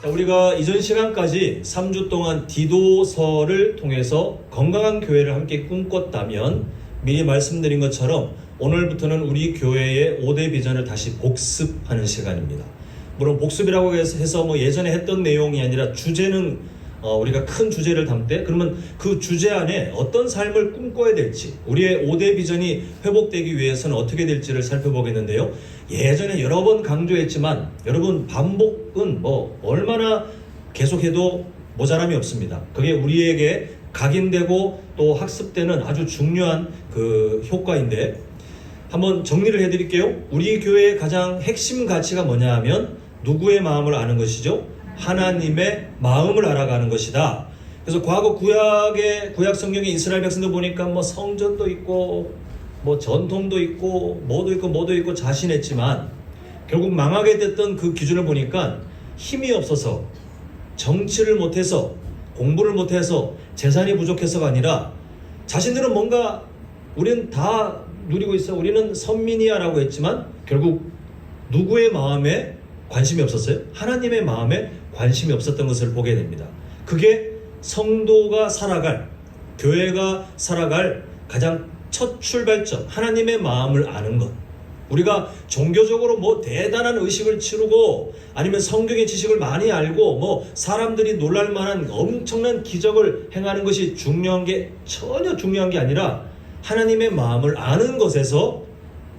자, 우리가 이전 시간까지 3주 동안 디도서를 통해서 건강한 교회를 함께 꿈꿨다면 미리 말씀드린 것처럼 오늘부터는 우리 교회의 5대 비전을 다시 복습하는 시간입니다. 물론 복습이라고 해서 뭐 예전에 했던 내용이 아니라 주제는 우리가 큰 주제를 담되 그러면 그 주제 안에 어떤 삶을 꿈꿔야 될지, 우리의 5대 비전이 회복되기 위해서는 어떻게 될지를 살펴보겠는데요. 예전에 여러 번 강조했지만 여러분, 반복은 뭐 얼마나 계속해도 모자람이 없습니다. 그게 우리에게 각인되고 또 학습되는 아주 중요한 그 효과인데, 한번 정리를 해드릴게요. 우리 교회의 가장 핵심 가치가 뭐냐 하면 누구의 마음을 아는 것이죠? 하나님의 마음을 알아가는 것이다. 그래서 과거 구약 성경의 이스라엘 백성들 보니까 뭐 성전도 있고 뭐 전통도 있고 뭐도 있고 자신했지만 결국 망하게 됐던 그 기준을 보니까 힘이 없어서, 정치를 못해서, 공부를 못해서, 재산이 부족해서가 아니라 자신들은 뭔가 우리는 다 누리고 있어, 우리는 선민이야 라고 했지만 결국 누구의 마음에 관심이 없었어요? 하나님의 마음에 관심이 없었던 것을 보게 됩니다. 그게 성도가 살아갈, 교회가 살아갈 가장 첫 출발점, 하나님의 마음을 아는 것. 우리가 종교적으로 뭐 대단한 의식을 치르고 아니면 성경의 지식을 많이 알고 뭐 사람들이 놀랄 만한 엄청난 기적을 행하는 것이 중요한 게 전혀 중요한 게 아니라 하나님의 마음을 아는 것에서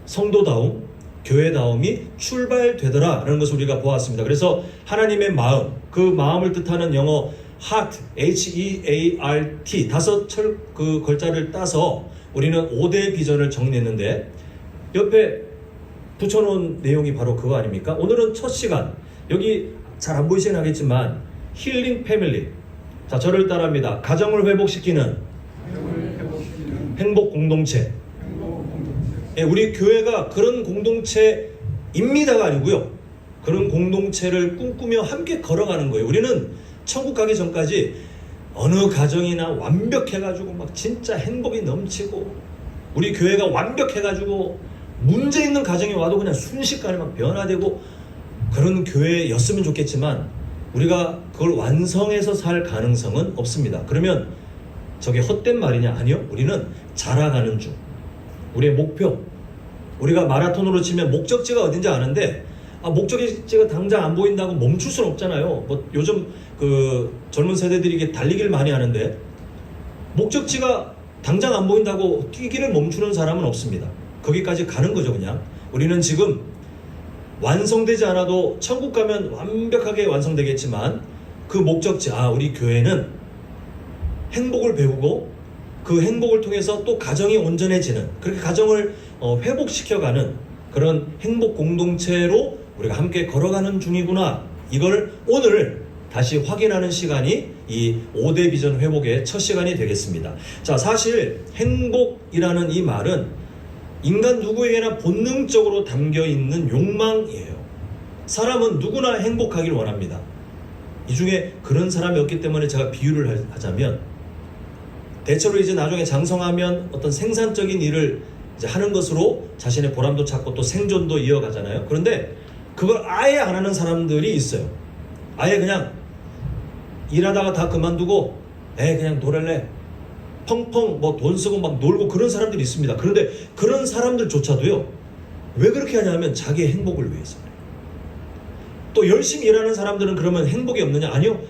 성도다움, 교회다움이 출발되더라라는 것을 우리가 보았습니다. 그래서 하나님의 마음, 그 마음을 뜻하는 영어 heart, H-E-A-R-T 다섯 그 글자를 따서 우리는 5대 비전을 정리했는데 옆에 붙여놓은 내용이 바로 그거 아닙니까? 오늘은 첫 시간, 여기 잘 안 보이시긴 하겠지만 힐링 패밀리. 자, 저를 따라합니다. 가정을 회복시키는 행복 공동체. 예, 우리 교회가 그런 공동체입니다가 아니고요, 그런 공동체를 꿈꾸며 함께 걸어가는 거예요. 우리는 천국 가기 전까지 어느 가정이나 완벽해가지고 막 진짜 행복이 넘치고, 우리 교회가 완벽해가지고 문제 있는 가정이 와도 그냥 순식간에 막 변화되고 그런 교회였으면 좋겠지만 우리가 그걸 완성해서 살 가능성은 없습니다. 그러면 저게 헛된 말이냐? 아니요. 우리는 자라가는 중. 우리의 목표, 우리가 마라톤으로 치면 목적지가 어딘지 아는데 목적지가 당장 안 보인다고 멈출 수는 없잖아요. 뭐 요즘 그 젊은 세대들이 이게 달리기를 많이 하는데 목적지가 당장 안 보인다고 뛰기를 멈추는 사람은 없습니다. 거기까지 가는 거죠. 그냥 우리는 지금 완성되지 않아도 천국 가면 완벽하게 완성되겠지만 그 목적지, 우리 교회는 행복을 배우고 그 행복을 통해서 또 가정이 온전해지는, 그렇게 가정을 회복시켜가는 그런 행복 공동체로 우리가 함께 걸어가는 중이구나, 이걸 오늘 다시 확인하는 시간이 이 5대 비전 회복의 첫 시간이 되겠습니다. 자, 사실 행복이라는 이 말은 인간 누구에게나 본능적으로 담겨있는 욕망이에요. 사람은 누구나 행복하길 원합니다. 이 중에 그런 사람이 없기 때문에 제가 비유를 하자면, 대체로 이제 나중에 장성하면 어떤 생산적인 일을 이제 하는 것으로 자신의 보람도 찾고 또 생존도 이어가잖아요. 그런데 그걸 아예 안 하는 사람들이 있어요. 아예 그냥 일하다가 다 그만두고 그냥 놀래, 펑펑 뭐 돈 쓰고 막 놀고 그런 사람들이 있습니다. 그런데 그런 사람들조차도요, 왜 그렇게 하냐면 자기의 행복을 위해서. 또 열심히 일하는 사람들은 그러면 행복이 없느냐? 아니요.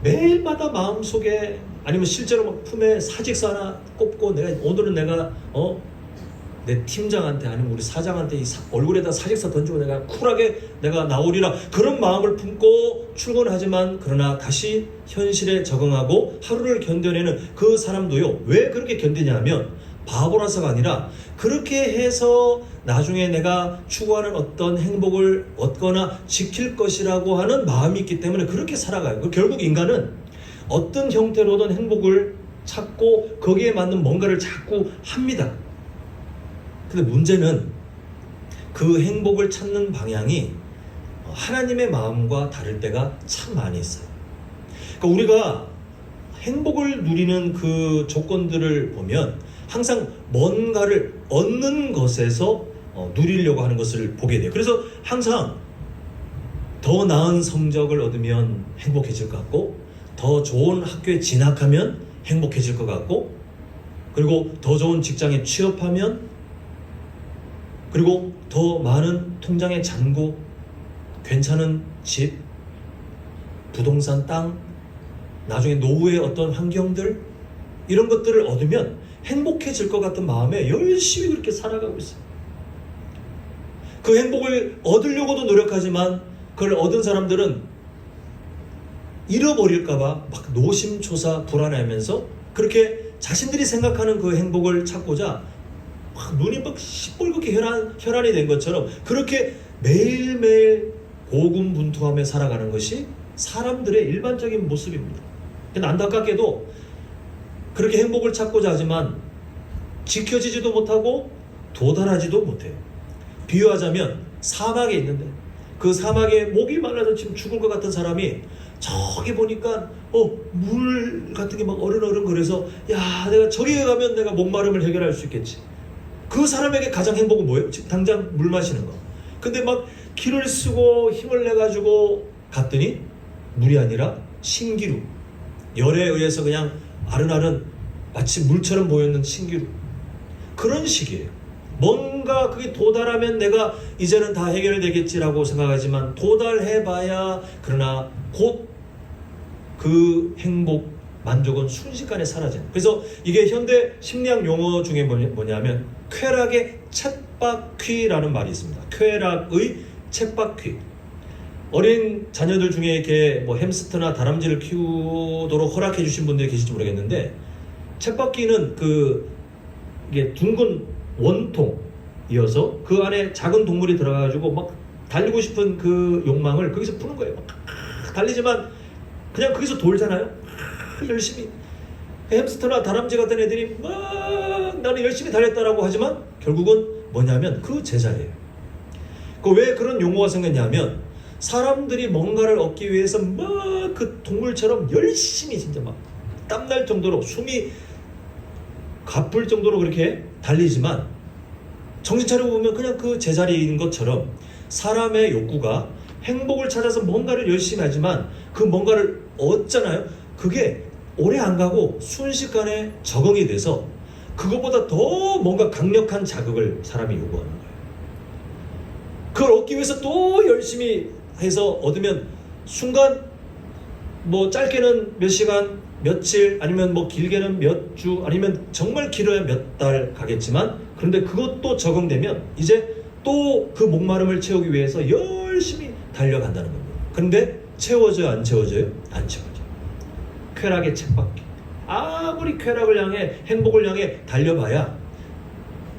매일마다 마음속에 아니면 실제로 막 품에 사직서 하나 꼽고 오늘은 내가 내 팀장한테 아니면 우리 사장한테 얼굴에다 사직서 던지고 내가 쿨하게 내가 나오리라, 그런 마음을 품고 출근하지만 그러나 다시 현실에 적응하고 하루를 견뎌내는 그 사람도요, 왜 그렇게 견디냐면 바보라서가 아니라 그렇게 해서 나중에 내가 추구하는 어떤 행복을 얻거나 지킬 것이라고 하는 마음이 있기 때문에 그렇게 살아가요. 결국 인간은 어떤 형태로든 행복을 찾고 거기에 맞는 뭔가를 자꾸 합니다. 근데 문제는 그 행복을 찾는 방향이 하나님의 마음과 다를 때가 참 많이 있어요. 그러니까 우리가 행복을 누리는 그 조건들을 보면 항상 뭔가를 얻는 것에서 누리려고 하는 것을 보게 돼요. 그래서 항상 더 나은 성적을 얻으면 행복해질 것 같고, 더 좋은 학교에 진학하면 행복해질 것 같고, 그리고 더 좋은 직장에 취업하면, 그리고 더 많은 통장의 잔고, 괜찮은 집, 부동산 땅, 나중에 노후의 어떤 환경들, 이런 것들을 얻으면 행복해질 것 같은 마음에 열심히 그렇게 살아가고 있어요. 그 행복을 얻으려고도 노력하지만 그걸 얻은 사람들은 잃어버릴까봐 막 노심초사 불안해하면서 그렇게 자신들이 생각하는 그 행복을 찾고자 막 눈이 막 시뻘겋게 혈안이 된 것처럼 그렇게 매일매일 고군분투하며 살아가는 것이 사람들의 일반적인 모습입니다. 근데 안타깝게도 그렇게 행복을 찾고자 하지만 지켜지지도 못하고 도달하지도 못해요. 비유하자면 사막에 있는데 그 사막에 목이 말라서 지금 죽을 것 같은 사람이 저기 보니까 물 같은 게 막 어른어른 그래서 야 내가 저기 가면 내가 목마름을 해결할 수 있겠지. 그 사람에게 가장 행복은 뭐예요? 지금 당장 물 마시는 거. 근데 막 기를 쓰고 힘을 내가지고 갔더니 물이 아니라 신기루, 열에 의해서 그냥 아른아른 마치 물처럼 보였는 신기루. 그런 식이에요. 뭔가 그게 도달하면 내가 이제는 다 해결되겠지라고 생각하지만 도달해봐야 그러나 곧 그 행복, 만족은 순식간에 사라져요. 그래서 이게 현대 심리학 용어 중에 뭐냐면 쾌락의 쳇바퀴라는 말이 있습니다. 쾌락의 쳇바퀴. 어린 자녀들 중에 이렇게 뭐 햄스터나 다람쥐를 키우도록 허락해 주신 분들이 계실지 모르겠는데 쳇바퀴는 이게 둥근 원통이어서 그 안에 작은 동물이 들어가가지고 막 달리고 싶은 그 욕망을 거기서 푸는 거예요. 막 달리지만 그냥 거기서 돌잖아요. 열심히 햄스터나 다람쥐 같은 애들이 막 나는 열심히 달렸다라고 하지만 결국은 뭐냐면 그 제자예요. 왜 그런 용어가 생겼냐면 사람들이 뭔가를 얻기 위해서 막 그 동물처럼 열심히 진짜 막 땀날 정도로 숨이 가쁠 정도로 그렇게 달리지만 정신 차려보면 그냥 그 제자리인 것처럼 사람의 욕구가 행복을 찾아서 뭔가를 열심히 하지만 그 뭔가를 얻잖아요. 그게 오래 안 가고 순식간에 적응이 돼서 그것보다 더 뭔가 강력한 자극을 사람이 요구하는 거예요. 그걸 얻기 위해서 또 열심히 해서 얻으면 순간 뭐 짧게는 몇 시간, 며칠 아니면 뭐 길게는 몇 주 아니면 정말 길어야 몇 달 가겠지만 그런데 그것도 적응되면 이제 또 그 목마름을 채우기 위해서 열심히 달려간다는 겁니다. 그런데 채워져요? 안 채워져요? 안 채워져요. 쾌락의 쳇바퀴. 아무리 쾌락을 향해 행복을 향해 달려봐야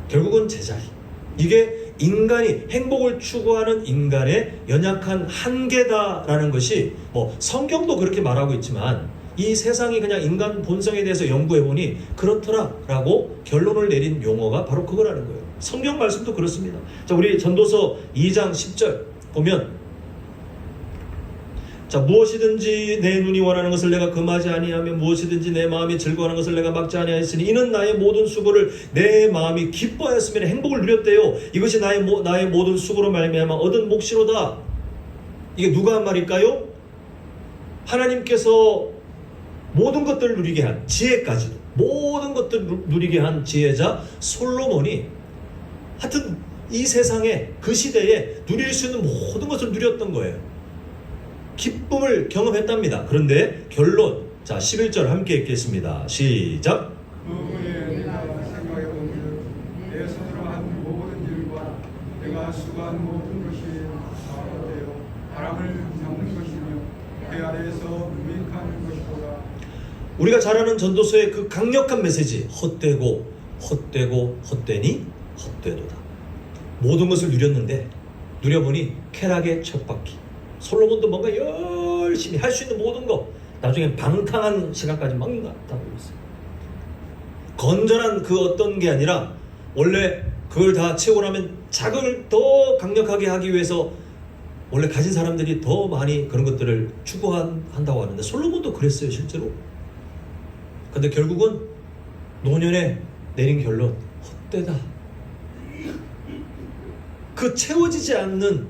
결국은 제자리. 이게 인간이 행복을 추구하는 인간의 연약한 한계다라는 것이 뭐 성경도 그렇게 말하고 있지만 이 세상이 그냥 인간 본성에 대해서 연구해보니 그렇더라라고 결론을 내린 용어가 바로 그거라는 거예요. 성경 말씀도 그렇습니다. 자, 우리 전도서 2장 10절 보면 자, 무엇이든지 내 눈이 원하는 것을 내가 금하지 아니하며 무엇이든지 내 마음이 즐거워하는 것을 내가 막지 아니하였으니 이는 나의 모든 수고를 내 마음이 기뻐하였으면 행복을 누렸대요. 이것이 나의 모든 수고로 말미암아 얻은 몫이로다. 이게 누가 한 말일까요? 하나님께서 모든 것들을 누리게 한 지혜까지도 모든 것들을 누리게 한 지혜자 솔로몬이 하여튼 이 세상에 그 시대에 누릴 수 있는 모든 것을 누렸던 거예요. 기쁨을 경험했답니다. 그런데 결론, 자 11절 함께 읽겠습니다. 시작. 그 후에 내가 생각해본즉 내 손으로 한 모든 일과 내가 수고한 모든 것이 다 헛되어 바람을 잡는 것이며 배 아래에서 유익한 것이로다. 우리가 잘 아는 전도서의 그 강력한 메시지, 헛되고 헛되고 헛되니 헛되도다. 모든 것을 누렸는데 누려보니 쾌락의 쳇바퀴. 솔로몬도 뭔가 열심히 할 수 있는 모든 거 나중에 방탕한 시간까지 막 나타나고 있어요. 건전한 그 어떤 게 아니라 원래 그걸 다 채우고 나면 자극을 더 강력하게 하기 위해서 원래 가진 사람들이 더 많이 그런 것들을 추구한다고 하는데 솔로몬도 그랬어요 실제로. 근데 결국은 노년에 내린 결론 헛되다. 그 채워지지 않는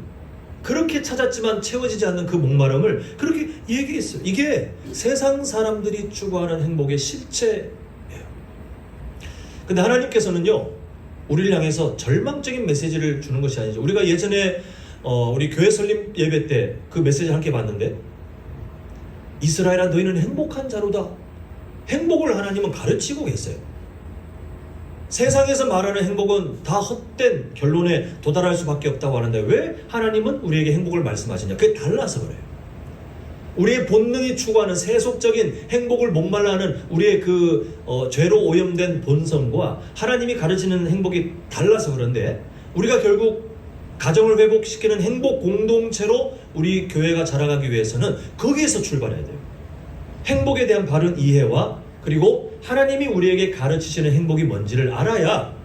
그렇게 찾았지만 채워지지 않는 그 목마름을 그렇게 얘기했어요. 이게 세상 사람들이 추구하는 행복의 실체예요. 근데 하나님께서는요, 우리를 향해서 절망적인 메시지를 주는 것이 아니죠. 우리가 예전에 우리 교회 설립 예배 때 그 메시지를 함께 봤는데, 이스라엘아 너희는 행복한 자로다. 행복을 하나님은 가르치고 계세요. 세상에서 말하는 행복은 다 헛된 결론에 도달할 수밖에 없다고 하는데 왜 하나님은 우리에게 행복을 말씀하시냐? 그게 달라서 그래요. 우리의 본능이 추구하는 세속적인 행복을 목말라 하는 우리의 죄로 오염된 본성과 하나님이 가르치는 행복이 달라서 그런데, 우리가 결국 가정을 회복시키는 행복 공동체로 우리 교회가 자라가기 위해서는 거기에서 출발해야 돼요. 행복에 대한 바른 이해와 그리고 하나님이 우리에게 가르치시는 행복이 뭔지를 알아야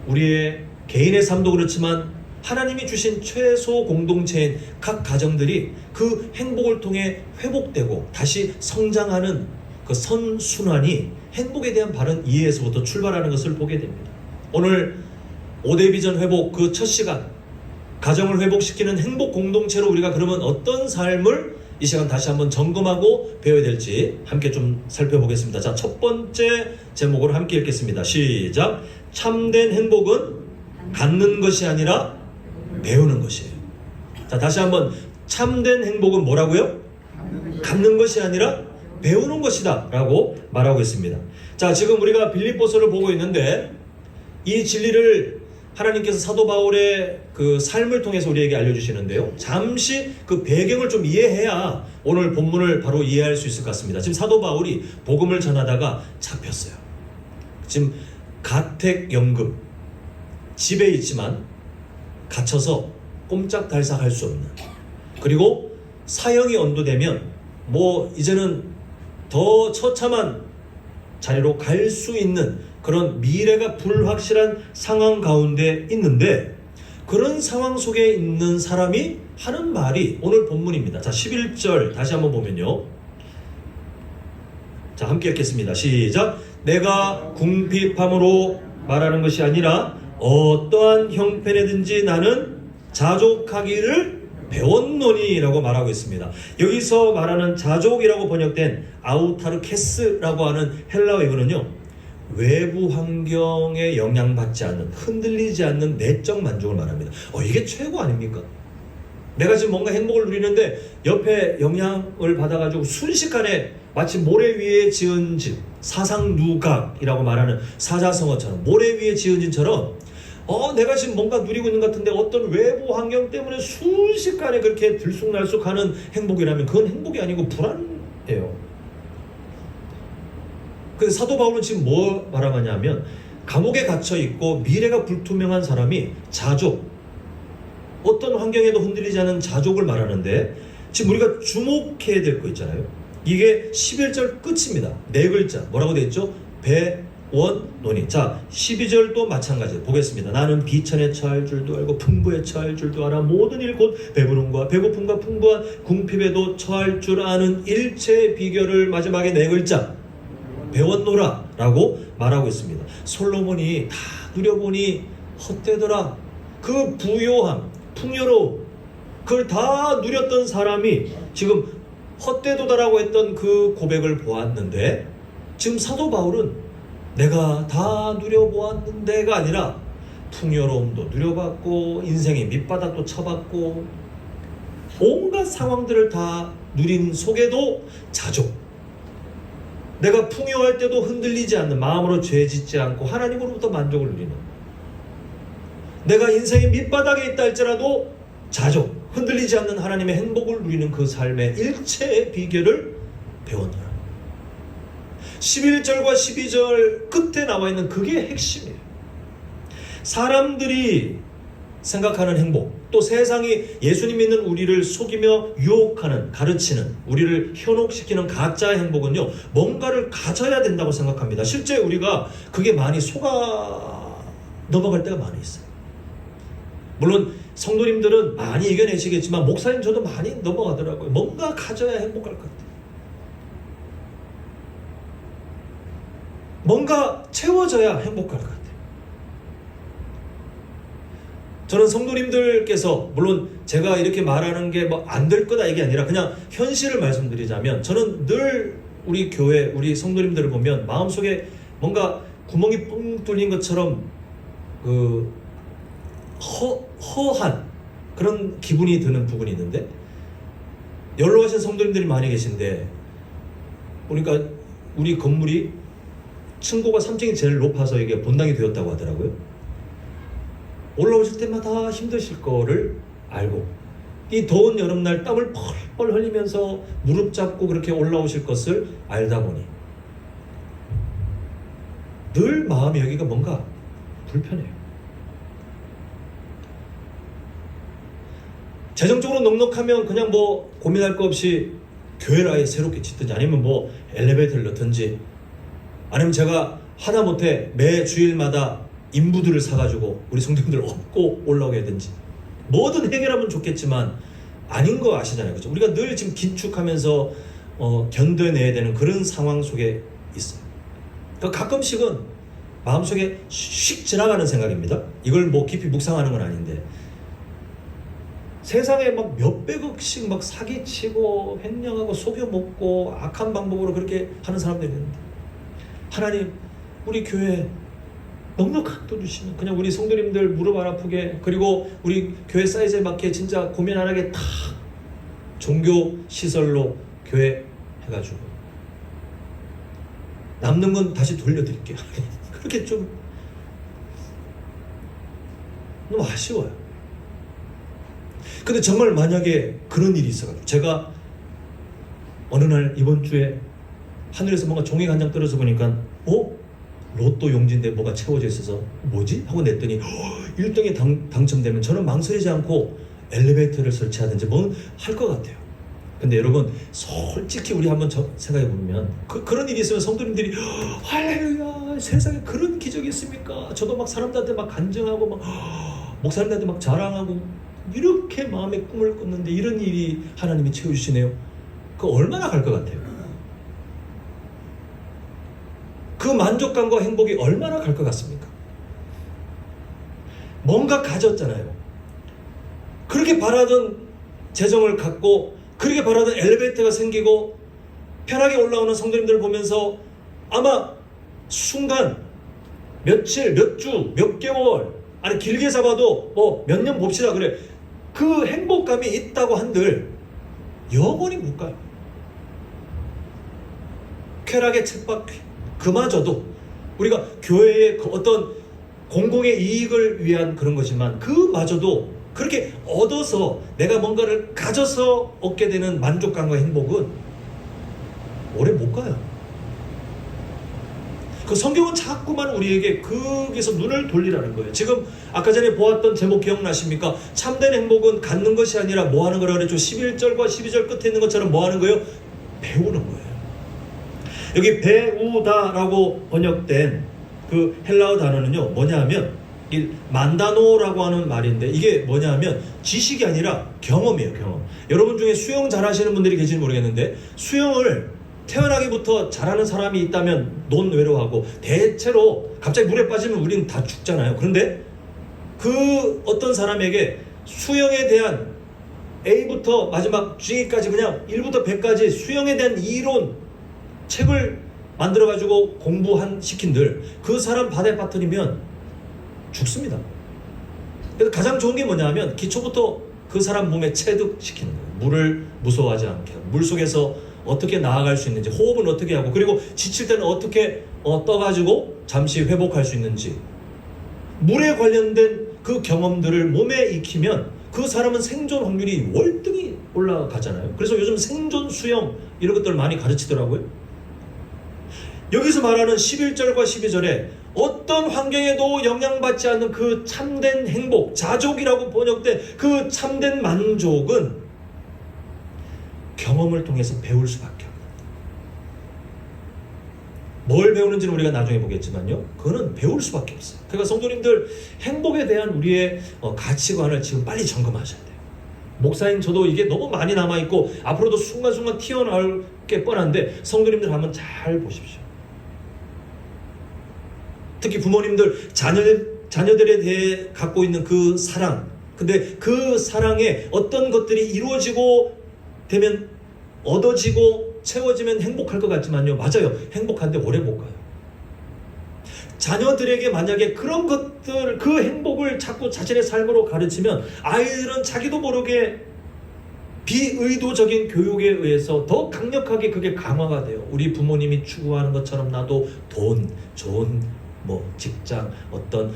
우리의 개인의 삶도 그렇지만 하나님이 주신 최소 공동체인 각 가정들이 그 행복을 통해 회복되고 다시 성장하는 그 선순환이 행복에 대한 바른 이해에서부터 출발하는 것을 보게 됩니다. 오늘 5대 비전 회복 그 첫 시간, 가정을 회복시키는 행복 공동체로 우리가 그러면 어떤 삶을 이 시간 다시 한번 점검하고 배워야 될지 함께 좀 살펴보겠습니다. 자, 첫 번째 제목으로 함께 읽겠습니다. 시작. 참된 행복은 갖는 것이 아니라 배우는 것이에요. 자, 다시 한번, 참된 행복은 뭐라고요? 갖는 것이 아니라 배우는 것이다 라고 말하고 있습니다. 자, 지금 우리가 빌립보서를 보고 있는데 이 진리를 하나님께서 사도 바울의 그 삶을 통해서 우리에게 알려주시는데요, 잠시 그 배경을 좀 이해해야 오늘 본문을 바로 이해할 수 있을 것 같습니다. 지금 사도 바울이 복음을 전하다가 잡혔어요. 지금 가택연금, 집에 있지만 갇혀서 꼼짝달싹 할 수 없는, 그리고 사형이 언도되면 이제는 더 처참한 자리로 갈 수 있는 그런 미래가 불확실한 상황 가운데 있는데, 그런 상황 속에 있는 사람이 하는 말이 오늘 본문입니다. 자, 11절 다시 한번 보면요, 자, 함께 읽겠습니다. 시작. 내가 궁핍함으로 말하는 것이 아니라 어떠한 형편에든지 나는 자족하기를 배웠노니 라고 말하고 있습니다. 여기서 말하는 자족이라고 번역된 아우타르케스라고 하는 헬라어이거는요, 외부 환경에 영향받지 않는, 흔들리지 않는 내적 만족을 말합니다. 이게 최고 아닙니까? 내가 지금 뭔가 행복을 누리는데 옆에 영향을 받아가지고 순식간에 마치 모래 위에 지은 집, 사상누각이라고 말하는 사자성어처럼 모래 위에 지은 집처럼 내가 지금 뭔가 누리고 있는 것 같은데 어떤 외부 환경 때문에 순식간에 그렇게 들쑥날쑥하는 행복이라면 그건 행복이 아니고 불안해요. 근데 사도 바울은 지금 뭐 말하냐면, 감옥에 갇혀 있고 미래가 불투명한 사람이 자족, 어떤 환경에도 흔들리지 않은 자족을 말하는데, 지금 우리가 주목해야 될 거 있잖아요. 이게 11절 끝입니다. 네 글자 뭐라고 되어 있죠? 배원노니. 자, 12절도 마찬가지예요. 보겠습니다. 나는 비천에 처할 줄도 알고 풍부에 처할 줄도 알아. 모든 일 곧 배부름과 배고픔과 풍부한 궁핍에도 처할 줄 아는 일체의 비결을 마지막에 네 글자 배웠노라 라고 말하고 있습니다. 솔로몬이 다 누려보니 헛되더라. 그 부요함, 풍요로움, 그걸 다 누렸던 사람이 지금 헛되도다라고 했던 그 고백을 보았는데, 지금 사도 바울은 내가 다 누려보았는데가 아니라 풍요로움도 누려봤고 인생의 밑바닥도 쳐봤고 온갖 상황들을 다 누린 속에도 자족, 내가 풍요할 때도 흔들리지 않는, 마음으로 죄짓지 않고 하나님으로부터 만족을 누리는, 내가 인생의 밑바닥에 있다 할지라도 자족, 흔들리지 않는 하나님의 행복을 누리는 그 삶의 일체의 비결을 배웠노라. 11절과 12절 끝에 나와 있는 그게 핵심이에요. 사람들이 생각하는 행복, 또 세상이 예수님 믿는 우리를 속이며 유혹하는, 가르치는, 우리를 현혹시키는 가짜의 행복은요, 뭔가를 가져야 된다고 생각합니다. 실제 우리가 그게 많이 속아 넘어갈 때가 많이 있어요. 물론 성도님들은 많이 이겨내시겠지만 목사님 저도 많이 넘어가더라고요. 뭔가 가져야 행복할 것 같아요. 뭔가 채워져야 행복할 것 같아요. 저는 성도님들께서, 물론 제가 이렇게 말하는 게 뭐 안 될 거다 이게 아니라 그냥 현실을 말씀드리자면, 저는 늘 우리 교회, 우리 성도님들을 보면 마음속에 뭔가 구멍이 뻥 뚫린 것처럼 그 허한 그런 기분이 드는 부분이 있는데, 연로하신 성도님들이 많이 계신데, 그러니까 우리 건물이 층고가 3층이 제일 높아서 이게 본당이 되었다고 하더라고요. 올라오실 때마다 힘드실 거를 알고, 이 더운 여름날 땀을 펄펄 흘리면서 무릎 잡고 그렇게 올라오실 것을 알다 보니 늘 마음이 여기가 뭔가 불편해요. 재정적으로 넉넉하면 그냥 뭐 고민할 거 없이 교회를 아예 새롭게 짓든지, 아니면 뭐 엘리베이터를 넣든지, 아니면 제가 하다못해 매 주일마다 인부들을 사가지고 우리 성도님들 업고 올라오게 하든지, 뭐든 해결하면 좋겠지만 아닌 거 아시잖아요. 그렇죠? 우리가 늘 지금 긴축하면서 견뎌내야 되는 그런 상황 속에 있어요. 그러니까 가끔씩은 마음속에 휙 지나가는 생각입니다. 이걸 뭐 깊이 묵상하는 건 아닌데, 세상에 막 몇백억씩 막 사기치고 횡령하고 속여먹고 악한 방법으로 그렇게 하는 사람들이 있는데, 하나님 우리 교회 넉넉한 돈 주시면 그냥 우리 성도님들 무릎 안 아프게, 그리고 우리 교회 사이즈에 맞게 진짜 고민 안 하게 다 종교 시설로 교회 해가지고 남는 건 다시 돌려드릴게요. 그렇게 좀 너무 아쉬워요. 근데 정말 만약에 그런 일이 있어가지고, 제가 어느 날 이번 주에 하늘에서 뭔가 종이가 한 장 떨어져 보니까 로또 용지인데 뭐가 채워져 있어서 뭐지? 하고 냈더니 1등에 당첨되면 저는 망설이지 않고 엘리베이터를 설치하든지 뭐 할 것 같아요. 근데 여러분, 솔직히 우리 한번 생각해 보면 그런 일이 있으면 성도님들이 할렐루야, 세상에 그런 기적이 있습니까? 저도 막 사람들한테 막 간증하고 막 목사님들한테 막 자랑하고 이렇게 마음의 꿈을 꿨는데 이런 일이 하나님이 채워주시네요. 그 얼마나 갈 것 같아요? 그 만족감과 행복이 얼마나 갈 것 같습니까? 뭔가 가졌잖아요. 그렇게 바라던 재정을 갖고, 그렇게 바라던 엘리베이터가 생기고 편하게 올라오는 성도님들을 보면서 아마 순간 며칠, 몇 주, 몇 개월, 아니 길게 잡아도 뭐 몇 년 봅시다 그래, 그 행복감이 있다고 한들 영원히 못 가요. 쾌락의 쳇바퀴 그마저도 우리가 교회의 그 어떤 공공의 이익을 위한 그런 거지만, 그마저도 그렇게 얻어서 내가 뭔가를 가져서 얻게 되는 만족감과 행복은 오래 못 가요. 그 성경은 자꾸만 우리에게 거기서 눈을 돌리라는 거예요. 지금 아까 전에 보았던 제목 기억나십니까? 참된 행복은 갖는 것이 아니라 뭐 하는 거라 그랬죠? 11절과 12절 끝에 있는 것처럼 뭐 하는 거예요? 배우는 거예요. 여기 배우다라고 번역된 그 헬라어 단어는요, 뭐냐 하면 이 만다노라고 하는 말인데, 이게 뭐냐 하면 지식이 아니라 경험이에요. 경험. 여러분 중에 수영 잘하시는 분들이 계실지 모르겠는데, 수영을 태어나기부터 잘하는 사람이 있다면 논외로하고, 대체로 갑자기 물에 빠지면 우리는 다 죽잖아요. 그런데 그 어떤 사람에게 수영에 대한 A부터 마지막 G까지 그냥 1부터 100까지 수영에 대한 이론 책을 만들어가지고 시킨들, 그 사람 바다에 빠뜨리면 죽습니다. 그래서 가장 좋은 게 뭐냐 하면 기초부터 그 사람 몸에 체득시키는 거예요. 물을 무서워하지 않게 하고, 물 속에서 어떻게 나아갈 수 있는지, 호흡은 어떻게 하고, 그리고 지칠 때는 어떻게 떠가지고 잠시 회복할 수 있는지, 물에 관련된 그 경험들을 몸에 익히면 그 사람은 생존 확률이 월등히 올라가잖아요. 그래서 요즘 생존 수영 이런 것들을 많이 가르치더라고요. 여기서 말하는 11절과 12절에 어떤 환경에도 영향받지 않는 그 참된 행복, 자족이라고 번역된 그 참된 만족은 경험을 통해서 배울 수밖에 없어요. 뭘 배우는지는 우리가 나중에 보겠지만요, 그거는 배울 수밖에 없어요. 그러니까 성도님들, 행복에 대한 우리의 가치관을 지금 빨리 점검하셔야 돼요. 목사님, 저도 이게 너무 많이 남아있고 앞으로도 순간순간 튀어나올 게 뻔한데, 성도님들 한번 잘 보십시오. 특히 부모님들, 자녀들에 대해 갖고 있는 그 사랑, 근데 그 사랑에 어떤 것들이 이루어지고 되면 얻어지고 채워지면 행복할 것 같지만요, 맞아요, 행복한데 오래 못 가요. 자녀들에게 만약에 그런 것들, 그 행복을 자꾸 자신의 삶으로 가르치면 아이들은 자기도 모르게 비의도적인 교육에 의해서 더 강력하게 그게 강화가 돼요. 우리 부모님이 추구하는 것처럼 나도 돈, 좋은 직장, 어떤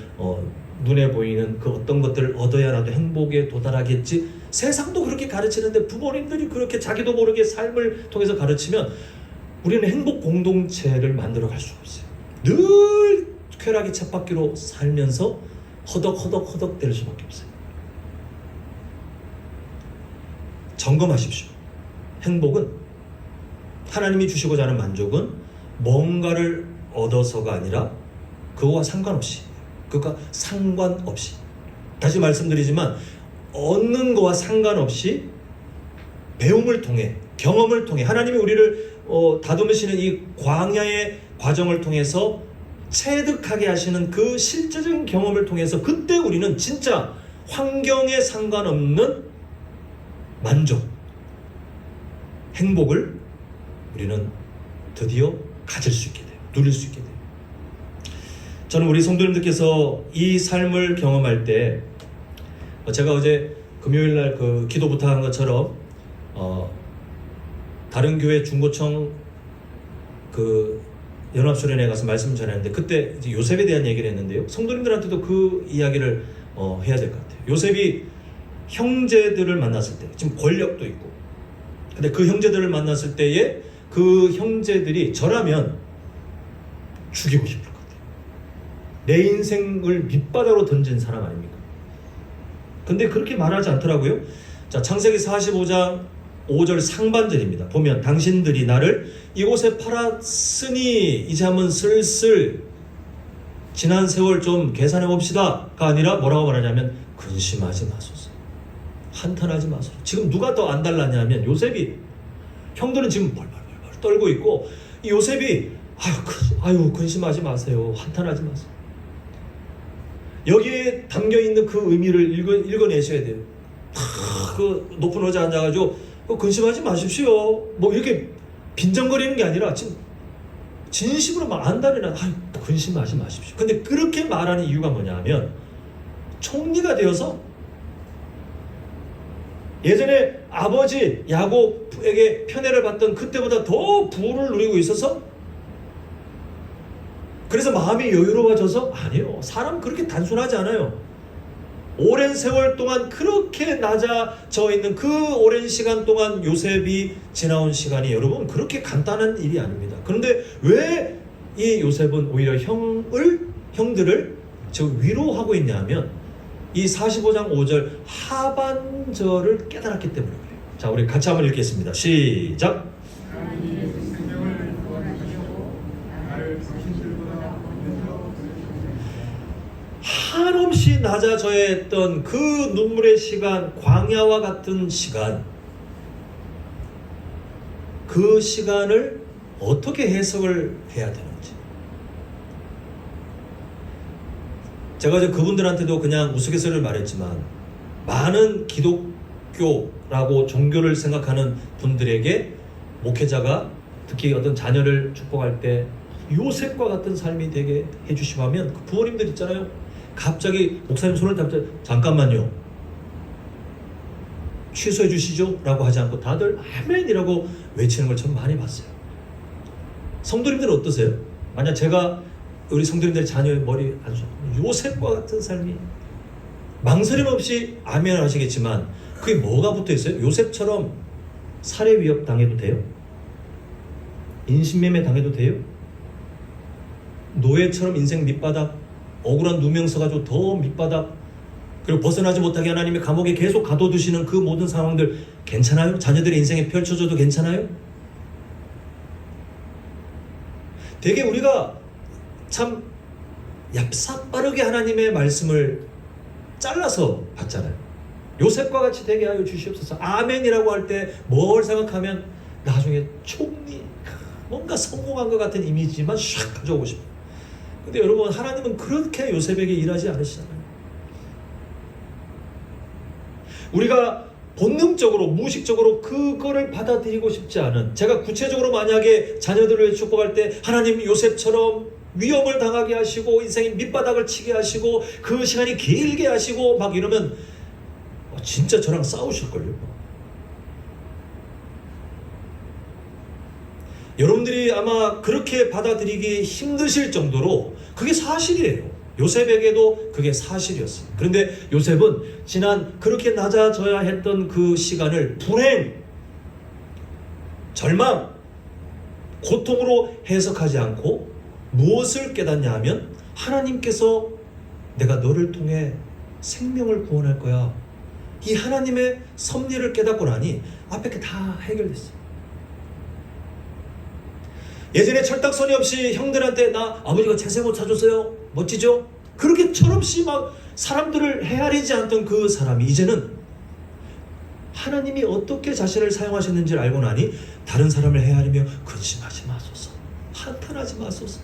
눈에 보이는 그 어떤 것들을 얻어야 나도 행복에 도달하겠지. 세상도 그렇게 가르치는데 부모님들이 그렇게 자기도 모르게 삶을 통해서 가르치면 우리는 행복 공동체를 만들어 갈 수가 없어요. 늘 쾌락의 쳇바퀴로 살면서 허덕허덕 될 수밖에 없어요. 점검하십시오. 행복은, 하나님이 주시고자 하는 만족은 뭔가를 얻어서가 아니라 그거와 상관없이, 다시 말씀드리지만 얻는 거와 상관없이 배움을 통해, 경험을 통해, 하나님이 우리를 다듬으시는 이 광야의 과정을 통해서 체득하게 하시는 그 실제적인 경험을 통해서 그때 우리는 진짜 환경에 상관없는 만족, 행복을 우리는 드디어 가질 수 있게 돼요. 누릴 수 있게 돼요. 저는 우리 성도님들께서 이 삶을 경험할 때, 제가 어제 금요일날 그 기도 부탁한 것처럼 다른 교회 중고청 그 연합수련회에 가서 말씀 전했는데, 그때 이제 요셉에 대한 얘기를 했는데요, 성도님들한테도 그 이야기를 해야 될 것 같아요. 요셉이 형제들을 만났을 때, 지금 권력도 있고, 근데 그 형제들을 만났을 때에 그 형제들이 저라면 죽이고 싶을 것 같아요. 내 인생을 밑바닥으로 던진 사람 아닙니까? 근데 그렇게 말하지 않더라고요. 자, 창세기 45장 5절 상반절입니다. 보면 당신들이 나를 이곳에 팔았으니 이제 한번 슬슬 지난 세월 좀 계산해 봅시다가 아니라 뭐라고 말하냐면 근심하지 마소서, 한탄하지 마소서. 지금 누가 더 안 달랐냐면 요셉이, 형들은 지금 벌벌 떨고 있고, 이 요셉이 아유 근심하지 마세요, 한탄하지 마세요. 여기에 담겨있는 그 의미를 읽어내셔야 돼요. 그 높은 의자에 앉아가지고 근심하지 마십시오, 이렇게 빈정거리는 게 아니라 지금 진심으로 막 안달이나 근심하지 마십시오. 근데 그렇게 말하는 이유가 뭐냐 하면 총리가 되어서 예전에 아버지 야곱에게 편애를 받던 그때보다 더 부를 누리고 있어서, 그래서 마음이 여유로워져서, 아니요, 사람 그렇게 단순하지 않아요. 오랜 세월 동안 그렇게 낮아져 있는 그 오랜 시간 동안 요셉이 지나온 시간이 여러분 그렇게 간단한 일이 아닙니다. 그런데 왜 이 요셉은 오히려 형들을 위로하고 있냐면 이 45장 5절 하반절을 깨달았기 때문에 그래요. 자, 우리 같이 한번 읽겠습니다. 시작. 하나님이 생명을 도와주시고 나를 당신들보다 먼저 한없이 낮아져야 했던 그 눈물의 시간, 광야와 같은 시간, 그 시간을 어떻게 해석을 해야 되는지. 제가 이제 그분들한테도 그냥 우스갯소리를 말했지만, 많은 기독교라고 종교를 생각하는 분들에게 목회자가 특히 어떤 자녀를 축복할 때 요셉과 같은 삶이 되게 해주시고 하면, 그 부모님들 있잖아요, 갑자기 목사님 손을 잡자, 잠깐만요, 취소해 주시죠 라고 하지 않고 다들 아멘이라고 외치는 걸 참 많이 봤어요. 성도님들은 어떠세요? 만약 제가 우리 성도님들의 자녀의 머리 안 쏘, 요셉과 같은 삶이, 망설임 없이 아멘을 하시겠지만 그게 뭐가 붙어 있어요? 요셉처럼 살해 위협 당해도 돼요? 인신매매 당해도 돼요? 노예처럼 인생 밑바닥, 억울한 누명 써가지고 더 밑바닥, 그리고 벗어나지 못하게 하나님의 감옥에 계속 가둬두시는 그 모든 상황들 괜찮아요? 자녀들의 인생에 펼쳐져도 괜찮아요? 되게 우리가 참 얍삽빠르게 하나님의 말씀을 잘라서 봤잖아요. 요셉과 같이 되게 하여 주시옵소서, 아멘이라고 할 때 뭘 생각하면 나중에 총리, 뭔가 성공한 것 같은 이미지만 샥 가져오고 싶어요. 근데 여러분, 하나님은 그렇게 요셉에게 일하지 않으시잖아요. 우리가 본능적으로, 무의식적으로 그거를 받아들이고 싶지 않은, 제가 구체적으로 만약에 자녀들을 축복할 때 하나님 요셉처럼 위험을 당하게 하시고 인생의 밑바닥을 치게 하시고 그 시간이 길게 하시고 막 이러면 진짜 저랑 싸우실걸요. 여러분들이 아마 그렇게 받아들이기 힘드실 정도로 그게 사실이에요. 요셉에게도 그게 사실이었어요. 그런데 요셉은 지난 그렇게 낮아져야 했던 그 시간을 불행, 절망, 고통으로 해석하지 않고 무엇을 깨닫냐 하면 하나님께서 내가 너를 통해 생명을 구원할 거야. 이 하나님의 섭리를 깨닫고 나니 앞에 게 다 해결됐어요. 예전에 철딱서니 없이 형들한테 나 아버지가 제세 못 사줬어요. 멋지죠? 그렇게 철없이 막 사람들을 헤아리지 않던 그 사람이 이제는 하나님이 어떻게 자신을 사용하셨는지를 알고 나니 다른 사람을 헤아리며 근심하지 마소서, 한탄하지 마소서.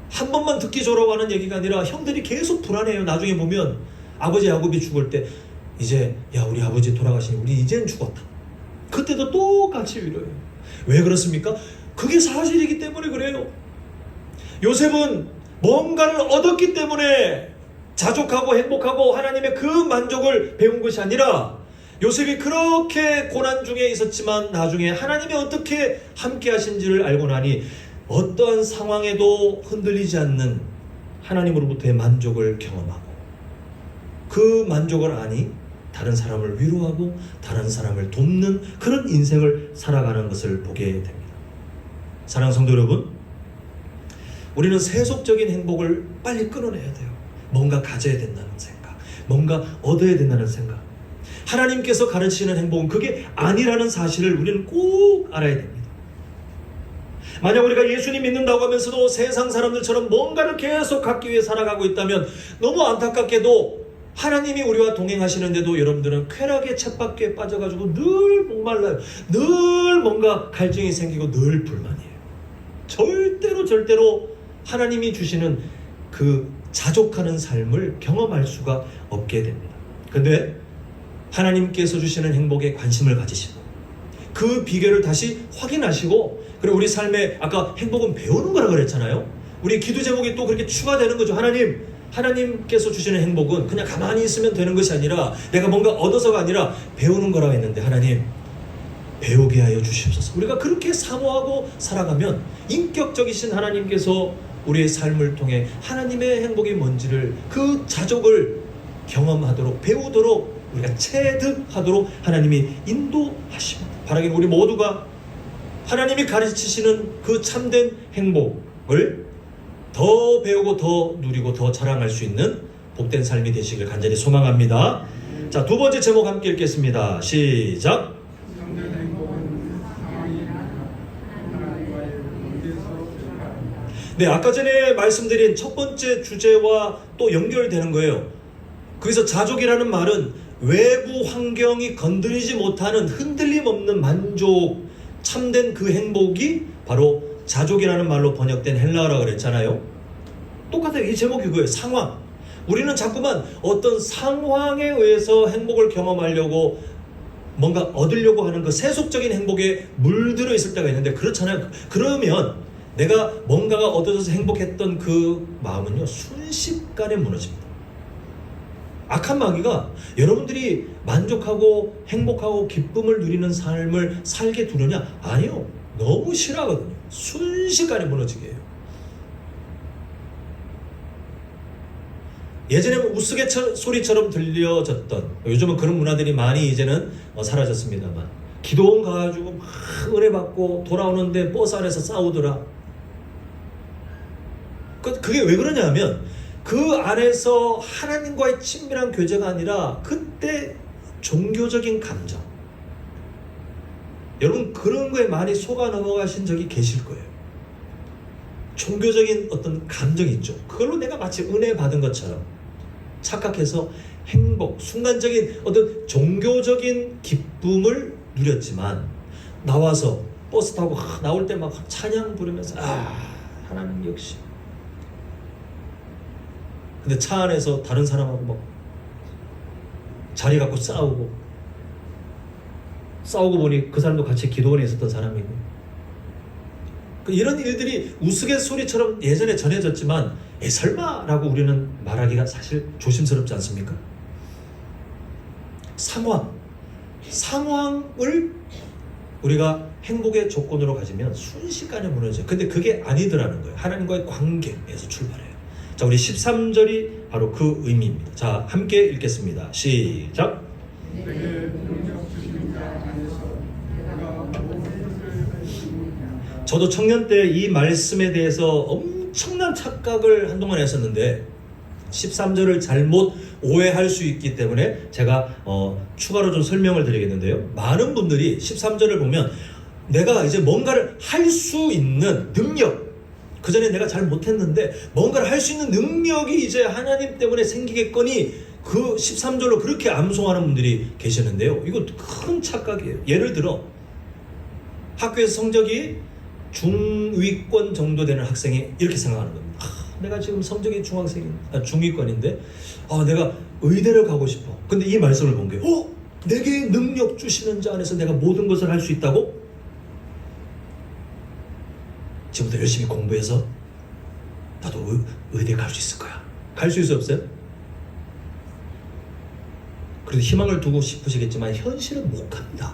한 번만 듣기 좋으라고 하는 얘기가 아니라 형들이 계속 불안해요. 나중에 보면 아버지 야곱이 죽을 때 이제 야 우리 아버지 돌아가시니 우리 이젠 죽었다. 그때도 똑같이 위로해요. 왜 그렇습니까? 그게 사실이기 때문에 그래요. 요셉은 뭔가를 얻었기 때문에 자족하고 행복하고 하나님의 그 만족을 배운 것이 아니라 요셉이 그렇게 고난 중에 있었지만 나중에 하나님이 어떻게 함께 하신지를 알고 나니 어떠한 상황에도 흔들리지 않는 하나님으로부터의 만족을 경험하고 그 만족을 아니 다른 사람을 위로하고 다른 사람을 돕는 그런 인생을 살아가는 것을 보게 됩니다. 사랑하는 성도 여러분, 우리는 세속적인 행복을 빨리 끊어내야 돼요. 뭔가 가져야 된다는 생각, 뭔가 얻어야 된다는 생각. 하나님께서 가르치시는 행복은 그게 아니라는 사실을 우리는 꼭 알아야 됩니다. 만약 우리가 예수님 믿는다고 하면서도 세상 사람들처럼 뭔가를 계속 갖기 위해 살아가고 있다면 너무 안타깝게도 하나님이 우리와 동행하시는데도 여러분들은 쾌락의 쳇바퀴에 빠져가지고 늘 목말라요. 늘 뭔가 갈증이 생기고 늘 불만이에요. 절대로 하나님이 주시는 그 자족하는 삶을 경험할 수가 없게 됩니다. 근데 하나님께서 주시는 행복에 관심을 가지시고 그 비결을 다시 확인하시고, 그리고 우리 삶에 아까 행복은 배우는 거라 그랬잖아요. 우리 기도 제목이 또 그렇게 추가되는 거죠. 하나님께서 주시는 행복은 그냥 가만히 있으면 되는 것이 아니라 내가 뭔가 얻어서가 아니라 배우는 거라고 했는데 하나님 배우게 하여 주시옵소서. 우리가 그렇게 사모하고 살아가면 인격적이신 하나님께서 우리의 삶을 통해 하나님의 행복이 뭔지를 그 자족을 경험하도록 배우도록 우리가 체득하도록 하나님이 인도하십니다. 바라기는 우리 모두가 하나님이 가르치시는 그 참된 행복을 더 배우고 더 누리고 더 자랑할 수 있는 복된 삶이 되시길 간절히 소망합니다. 자, 두 번째 제목 함께 읽겠습니다. 시작. 참된 행복은 상황이 아니라 하나님과의 관계에서 시작합니다. 네, 아까 전에 말씀드린 첫 번째 주제와 또 연결되는 거예요. 거기서 자족이라는 말은 외부 환경이 건드리지 못하는 흔들림 없는 만족, 참된 그 행복이 바로 자족이라는 말로 번역된 헬라어라고 그랬잖아요. 똑같아요. 이 제목이 그거예요. 상황. 우리는 자꾸만 어떤 상황에 의해서 행복을 경험하려고 뭔가 얻으려고 하는 그 세속적인 행복에 물들어 있을 때가 있는데 그렇잖아요. 그러면 내가 뭔가가 얻어져서 행복했던 그 마음은요 순식간에 무너집니다. 악한 마귀가 여러분들이 만족하고 행복하고 기쁨을 누리는 삶을 살게 두느냐? 아니요. 너무 싫어하거든요. 순식간에 무너지게 해요. 예전에는 우스갯소리처럼 들려졌던, 요즘은 그런 문화들이 많이 이제는 사라졌습니다만, 기도원 가가지고 막 은혜 받고 돌아오는데 버스 안에서 싸우더라. 그게 왜 그러냐 하면 그 안에서 하나님과의 친밀한 교제가 아니라 그때 종교적인 감정, 여러분 그런 거에 많이 속아 넘어가신 적이 계실 거예요. 종교적인 어떤 감정이 있죠. 그걸로 내가 마치 은혜 받은 것처럼 착각해서 행복, 순간적인 어떤 종교적인 기쁨을 누렸지만 나와서 버스 타고 나올 때 막 찬양 부르면서 하나님 역시 근데 차 안에서 다른 사람하고 막 자리 갖고 싸우고 보니 그 사람도 같이 기도원에 있었던 사람이고, 이런 일들이 우스갯소리처럼 예전에 전해졌지만 설마라고 우리는 말하기가 사실 조심스럽지 않습니까? 상황을 우리가 행복의 조건으로 가지면 순식간에 무너져요. 근데 그게 아니더라는 거예요. 하나님과의 관계에서 출발해요. 자, 우리 13절이 바로 그 의미입니다. 자, 함께 읽겠습니다. 시작. 내게 능력 주시는 자 안에서 내가 모든 것을 할수 저도 청년 때 이 말씀에 대해서 엄청난 착각을 한동안 했었는데 13절을 잘못 오해할 수 있기 때문에 제가 추가로 좀 설명을 드리겠는데요. 많은 분들이 13절을 보면 내가 이제 뭔가를 할 수 있는 능력, 그 전에 내가 잘 못했는데 뭔가를 할 수 있는 능력이 이제 하나님 때문에 생기겠거니 그 13절로 그렇게 암송하는 분들이 계시는데요. 이거 큰 착각이에요. 예를 들어 학교에서 성적이 중위권 정도 되는 학생이 이렇게 생각하는 겁니다. 내가 지금 성적이 중위권인데 내가 의대를 가고 싶어. 근데 이 말씀을 본 게 내게 능력 주시는 자 안에서 내가 모든 것을 할 수 있다고? 지금부터 열심히 공부해서 나도 의대 갈 수 있을 거야. 갈 수 있어 없어요? 그래도 희망을 두고 싶으시겠지만 현실은 못 갑니다.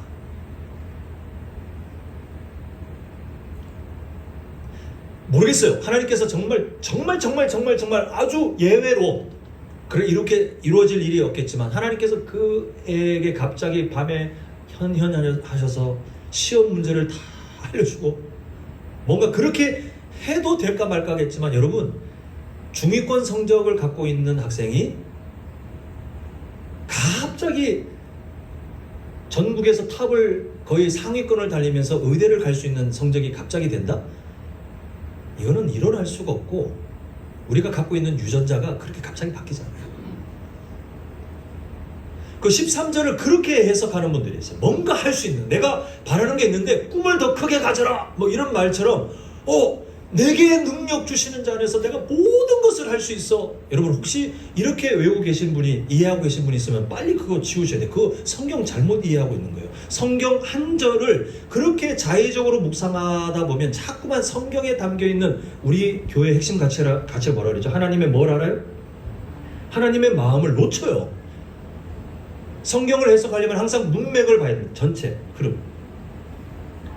모르겠어요. 하나님께서 정말 아주 예외로 그래 이렇게 이루어질 일이 없겠지만 하나님께서 그에게 갑자기 밤에 현현하셔서 시험 문제를 다 알려주고 뭔가 그렇게 해도 될까 말까 하겠지만, 여러분, 중위권 성적을 갖고 있는 학생이 갑자기 전국에서 탑을 거의 상위권을 달리면서 의대를 갈 수 있는 성적이 갑자기 된다? 이거는 일어날 수가 없고, 우리가 갖고 있는 유전자가 그렇게 갑자기 바뀌지 않아요. 그 13절을 그렇게 해석하는 분들이 있어요. 뭔가 할 수 있는, 내가 바라는 게 있는데 꿈을 더 크게 가져라, 뭐 이런 말처럼 내게 능력 주시는 자 안에서 내가 모든 것을 할 수 있어. 여러분, 혹시 이렇게 외우고 계신 분이, 이해하고 계신 분이 있으면 빨리 그거 지우셔야 돼요. 그거 성경 잘못 이해하고 있는 거예요. 성경 한 절을 그렇게 자의적으로 묵상하다 보면 자꾸만 성경에 담겨있는 우리 교회의 핵심 가치가 뭐라 그러죠? 하나님의 뭘 알아요? 하나님의 마음을 놓쳐요. 성경을 해석하려면 항상 문맥을 봐야 됩니다. 전체 흐름,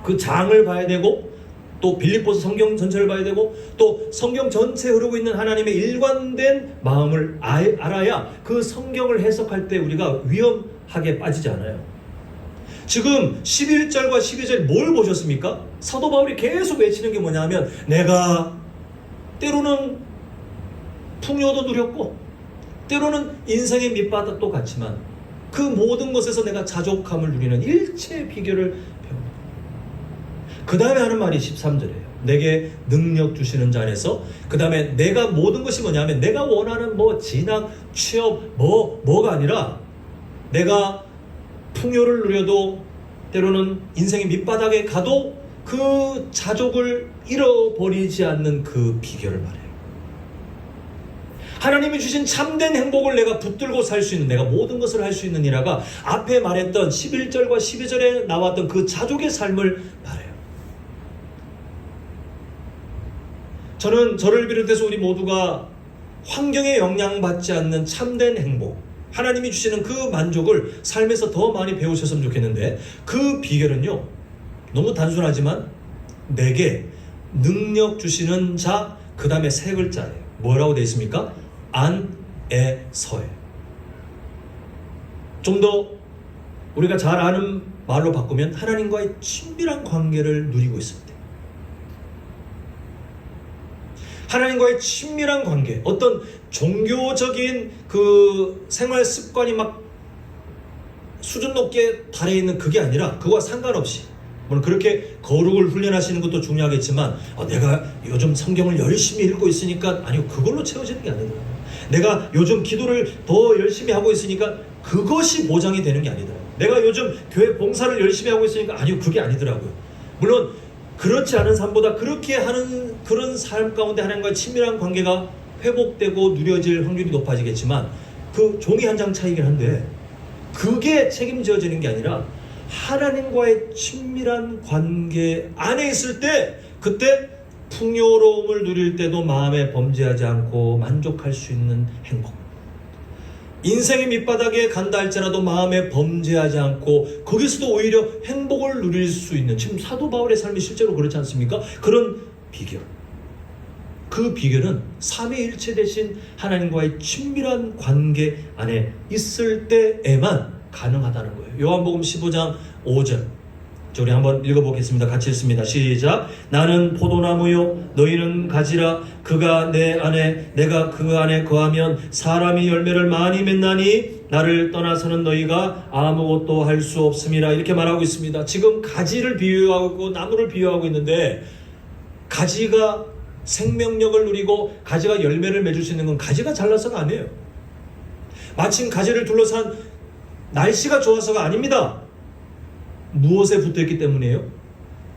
그 장을 봐야 되고, 또 빌립보서 성경 전체를 봐야 되고, 또 성경 전체에 흐르고 있는 하나님의 일관된 마음을 알아야 그 성경을 해석할 때 우리가 위험하게 빠지지 않아요. 지금 11절과 12절 뭘 보셨습니까? 사도 바울이 계속 외치는 게 뭐냐면, 내가 때로는 풍요도 누렸고 때로는 인생의 밑바닥도 갔지만 그 모든 것에서 내가 자족함을 누리는 일체의 비결을 배웁니다. 그 다음에 하는 말이 13절이에요. 내게 능력 주시는 자 안에서. 그 다음에 내가 모든 것이 뭐냐면, 내가 원하는 진학, 취업, 뭐가 아니라, 내가 풍요를 누려도 때로는 인생의 밑바닥에 가도 그 자족을 잃어버리지 않는 그 비결을 말해요. 하나님이 주신 참된 행복을 내가 붙들고 살 수 있는, 내가 모든 것을 할 수 있는 이라가 앞에 말했던 11절과 12절에 나왔던 그 자족의 삶을 말해요. 저는 저를 비롯해서 우리 모두가 환경에 영향받지 않는 참된 행복, 하나님이 주시는 그 만족을 삶에서 더 많이 배우셨으면 좋겠는데, 그 비결은요, 너무 단순하지만 내게 능력 주시는 자, 그 다음에 세 글자예요. 뭐라고 되어 있습니까? 안에서예요. 좀 더 우리가 잘 아는 말로 바꾸면 하나님과의 친밀한 관계를 누리고 있을 때, 하나님과의 친밀한 관계, 어떤 종교적인 그 생활 습관이 막 수준 높게 달해 있는 그게 아니라, 그거와 상관없이, 물론 그렇게 거룩을 훈련하시는 것도 중요하겠지만, 내가 요즘 성경을 열심히 읽고 있으니까, 아니요, 그걸로 채워지는 게 아니더라고요. 내가 요즘 기도를 더 열심히 하고 있으니까 그것이 보장이 되는 게 아니더라고요. 내가 요즘 교회 봉사를 열심히 하고 있으니까, 아니요, 그게 아니더라고요. 물론 그렇지 않은 삶보다 그렇게 하는 그런 삶 가운데 하나님과의 친밀한 관계가 회복되고 누려질 확률이 높아지겠지만 그 종이 한 장 차이긴 한데 그게 책임져지는 게 아니라 하나님과의 친밀한 관계 안에 있을 때 그때 풍요로움을 누릴 때도 마음에 범죄하지 않고 만족할 수 있는 행복. 인생의 밑바닥에 간다 할지라도 마음에 범죄하지 않고 거기서도 오히려 행복을 누릴 수 있는, 지금 사도 바울의 삶이 실제로 그렇지 않습니까? 그런 비결. 그 비결은 삼위일체 되신 하나님과의 친밀한 관계 안에 있을 때에만 가능하다는 거예요. 요한복음 15장 5절. 우리 한번 읽어보겠습니다. 같이 읽습니다. 시작. 나는 포도나무요 너희는 가지라. 그가 내 안에 내가 그 안에 거하면 사람이 열매를 많이 맺나니 나를 떠나서는 너희가 아무것도 할 수 없음이라. 이렇게 말하고 있습니다. 지금 가지를 비유하고 나무를 비유하고 있는데 가지가 생명력을 누리고 가지가 열매를 맺을 수 있는 건 가지가 잘나서가 아니에요. 마침 가지를 둘러싼 날씨가 좋아서가 아닙니다. 무엇에 붙어있기 때문이에요?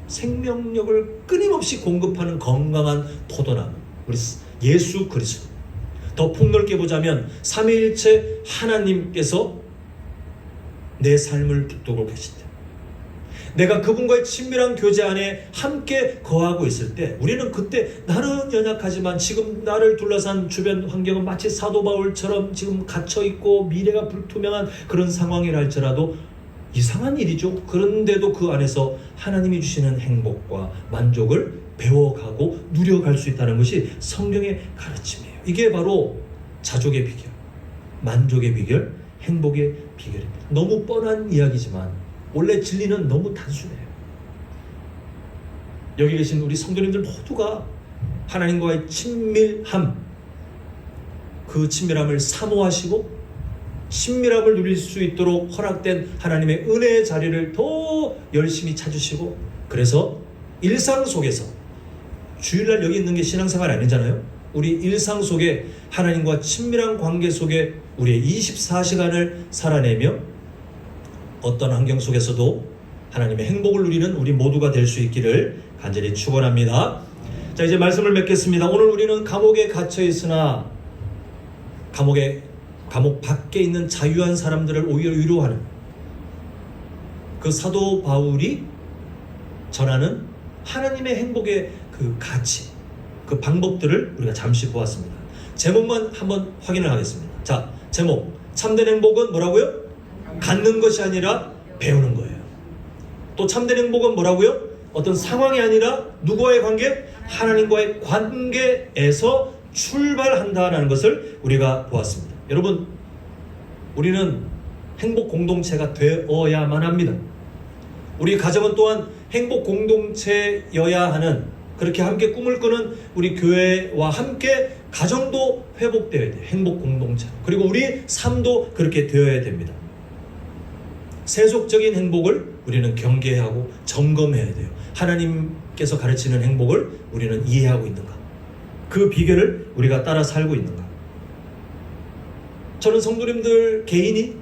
생명력을 끊임없이 공급하는 건강한 포도나무, 우리 예수 그리스도. 더 폭넓게 보자면 삼위일체 하나님께서 내 삶을 붙들고 계신다. 내가 그분과의 친밀한 교제 안에 함께 거하고 있을 때 우리는 그때 나는 연약하지만 지금 나를 둘러싼 주변 환경은 마치 사도 바울처럼 지금 갇혀있고 미래가 불투명한 그런 상황이라 할지라도 이상한 일이죠. 그런데도 그 안에서 하나님이 주시는 행복과 만족을 배워가고 누려갈 수 있다는 것이 성경의 가르침이에요. 이게 바로 자족의 비결, 만족의 비결, 행복의 비결입니다. 너무 뻔한 이야기지만 원래 진리는 너무 단순해요. 여기 계신 우리 성도님들 모두가 하나님과의 친밀함, 그 친밀함을 사모하시고 친밀함을 누릴 수 있도록 허락된 하나님의 은혜의 자리를 더 열심히 찾으시고, 그래서 일상 속에서, 주일날 여기 있는 게 신앙생활 아니잖아요. 우리 일상 속에 하나님과 친밀한 관계 속에 우리의 24시간을 살아내며 어떤 환경 속에서도 하나님의 행복을 누리는 우리 모두가 될 수 있기를 간절히 축원합니다. 자, 이제 말씀을 맺겠습니다. 오늘 우리는 감옥에 갇혀 있으나 감옥 밖에 있는 자유한 사람들을 오히려 위로하는 그 사도 바울이 전하는 하나님의 행복의 그 가치, 그 방법들을 우리가 잠시 보았습니다. 제목만 한번 확인을 하겠습니다. 자, 제목. 참된 행복은 뭐라고요? 갖는 것이 아니라 배우는 거예요. 또 참된 행복은 뭐라고요? 어떤 상황이 아니라 누구와의 관계? 하나님과의 관계에서 출발한다는 것을 우리가 보았습니다. 여러분, 우리는 행복 공동체가 되어야만 합니다. 우리 가정은 또한 행복 공동체여야 하는, 그렇게 함께 꿈을 꾸는 우리 교회와 함께 가정도 회복되어야 돼요. 행복 공동체. 그리고 우리 삶도 그렇게 되어야 됩니다. 세속적인 행복을 우리는 경계하고 점검해야 돼요. 하나님께서 가르치는 행복을 우리는 이해하고 있는가? 그 비결을 우리가 따라 살고 있는가? 저는 성도님들 개인이,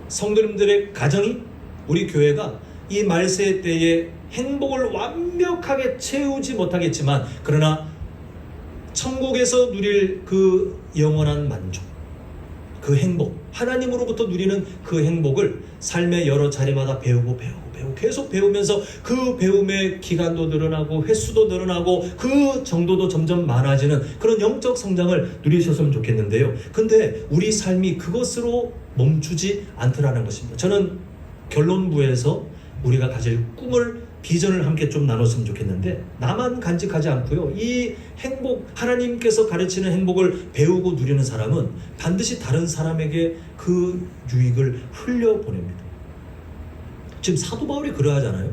성도님들의 가정이, 우리 교회가 이 말세 때에 행복을 완벽하게 채우지 못하겠지만 그러나 천국에서 누릴 그 영원한 만족, 그 행복, 하나님으로부터 누리는 그 행복을 삶의 여러 자리마다 배우고 계속 배우면서 그 배움의 기간도 늘어나고 횟수도 늘어나고 그 정도도 점점 많아지는 그런 영적 성장을 누리셨으면 좋겠는데요. 근데 우리 삶이 그것으로 멈추지 않더라는 것입니다. 저는 결론부에서 우리가 가질 꿈을, 비전을 함께 좀 나눴으면 좋겠는데, 나만 간직하지 않고요, 이 행복, 하나님께서 가르치는 행복을 배우고 누리는 사람은 반드시 다른 사람에게 그 유익을 흘려보냅니다. 지금 사도 바울이 그러하잖아요.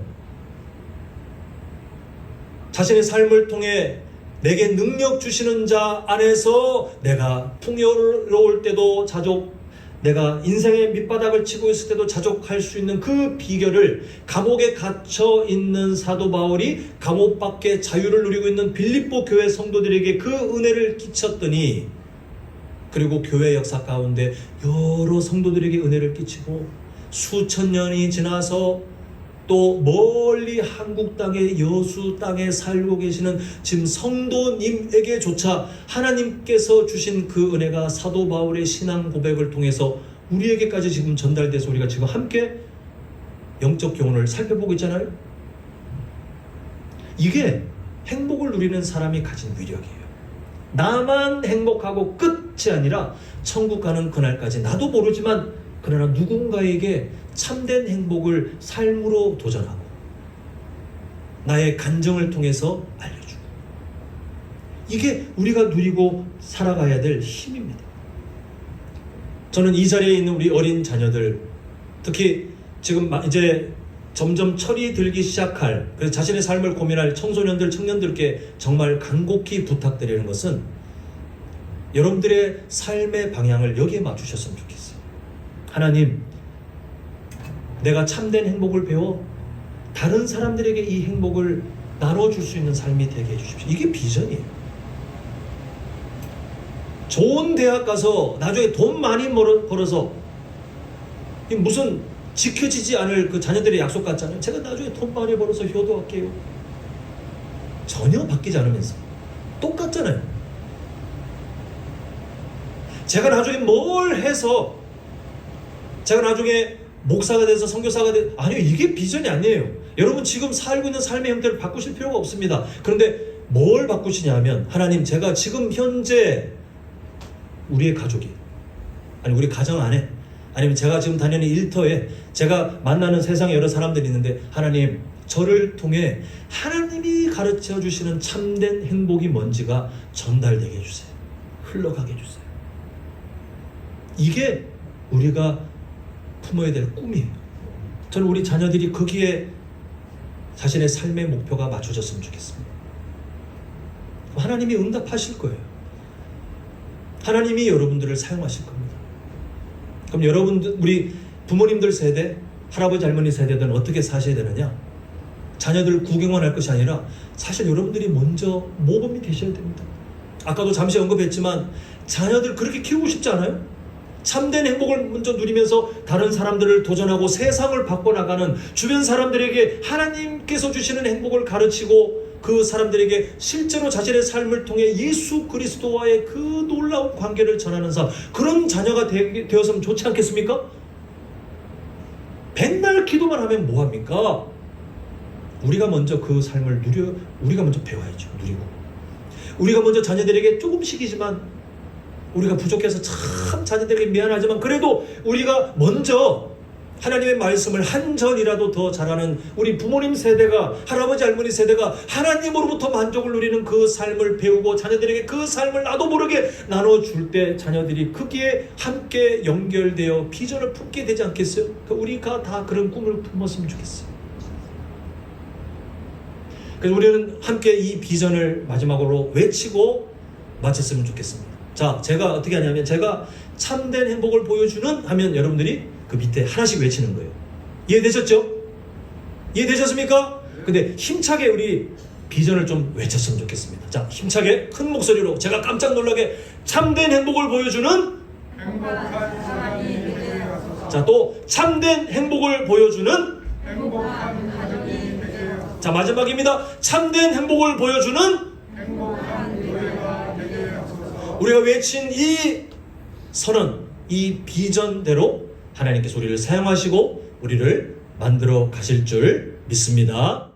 자신의 삶을 통해 내게 능력 주시는 자 안에서 내가 풍요로울 때도 자족, 내가 인생의 밑바닥을 치고 있을 때도 자족할 수 있는 그 비결을 감옥에 갇혀 있는 사도 바울이 감옥 밖에 자유를 누리고 있는 빌립보 교회 성도들에게 그 은혜를 끼쳤더니, 그리고 교회 역사 가운데 여러 성도들에게 은혜를 끼치고 수천 년이 지나서 또 멀리 한국 땅의 여수 땅에 살고 계시는 지금 성도님에게조차 하나님께서 주신 그 은혜가 사도 바울의 신앙 고백을 통해서 우리에게까지 지금 전달돼서 우리가 지금 함께 영적 교훈을 살펴보고 있잖아요. 이게 행복을 누리는 사람이 가진 위력이에요. 나만 행복하고 끝이 아니라 천국 가는 그날까지 나도 모르지만 그러나 누군가에게 참된 행복을 삶으로 도전하고 나의 간증을 통해서 알려주고, 이게 우리가 누리고 살아가야 될 힘입니다. 저는 이 자리에 있는 우리 어린 자녀들, 특히 지금 이제 점점 철이 들기 시작할, 그래서 자신의 삶을 고민할 청소년들, 청년들께 정말 간곡히 부탁드리는 것은 여러분들의 삶의 방향을 여기에 맞추셨으면 좋겠어요. 하나님, 내가 참된 행복을 배워 다른 사람들에게 이 행복을 나눠줄 수 있는 삶이 되게 해주십시오. 이게 비전이에요. 좋은 대학 가서 나중에 돈 많이 벌어서 무슨 지켜지지 않을 그 자녀들의 약속 같잖아요. 제가 나중에 돈 많이 벌어서 효도할게요. 전혀 바뀌지 않으면서 똑같잖아요. 제가 나중에 뭘 해서 제가 나중에 목사가 돼서 선교사가 돼, 아니요, 이게 비전이 아니에요. 여러분 지금 살고 있는 삶의 형태를 바꾸실 필요가 없습니다. 그런데 뭘 바꾸시냐면, 하나님, 제가 지금 현재 우리의 가족이, 아니 우리 가정 안에, 아니면 제가 지금 다니는 일터에 제가 만나는 세상에 여러 사람들이 있는데, 하나님, 저를 통해 하나님이 가르쳐 주시는 참된 행복이 뭔지가 전달되게 해주세요. 흘러가게 해주세요. 이게 우리가 품어야 될 꿈이에요. 저는 우리 자녀들이 거기에 자신의 삶의 목표가 맞춰졌으면 좋겠습니다. 하나님이 응답하실 거예요. 하나님이 여러분들을 사용하실 겁니다. 그럼 여러분들, 우리 부모님들 세대, 할아버지 할머니 세대들은 어떻게 사셔야 되느냐? 자녀들 구경만 할 것이 아니라 사실 여러분들이 먼저 모범이 되셔야 됩니다. 아까도 잠시 언급했지만 자녀들 그렇게 키우고 싶지 않아요? 참된 행복을 먼저 누리면서 다른 사람들을 도전하고 세상을 바꿔나가는, 주변 사람들에게 하나님께서 주시는 행복을 가르치고 그 사람들에게 실제로 자신의 삶을 통해 예수 그리스도와의 그 놀라운 관계를 전하는 삶, 그런 자녀가 되었으면 좋지 않겠습니까? 맨날 기도만 하면 뭐합니까? 우리가 먼저 그 삶을 우리가 먼저 배워야죠. 누리고 우리가 먼저 자녀들에게 조금씩이지만, 우리가 부족해서 참 자녀들에게 미안하지만 그래도 우리가 먼저 하나님의 말씀을 한 절이라도 더 잘하는 우리 부모님 세대가, 할아버지 할머니 세대가 하나님으로부터 만족을 누리는 그 삶을 배우고 자녀들에게 그 삶을 나도 모르게 나눠줄 때 자녀들이 거기에 함께 연결되어 비전을 품게 되지 않겠어요? 우리가 다 그런 꿈을 품었으면 좋겠어요. 그래서 우리는 함께 이 비전을 마지막으로 외치고 마쳤으면 좋겠습니다. 자, 제가 어떻게 하냐면, 제가 참된 행복을 보여주는 하면 여러분들이 그 밑에 하나씩 외치는 거예요. 이해되셨죠? 이해되셨습니까? 근데 힘차게 우리 비전을 좀 외쳤으면 좋겠습니다. 자, 힘차게 큰 목소리로 제가 깜짝 놀라게 참된 행복을 보여주는, 행복한 사람이 되게 하소서. 자, 또 참된 행복을 보여주는, 행복한 가족이 되게 하소서. 자, 마지막입니다. 참된 행복을 보여주는, 행복한 교회가 되게 하소서. 우리가 외친 이 선언, 이 비전대로 하나님께서 우리를 사용하시고 우리를 만들어 가실 줄 믿습니다.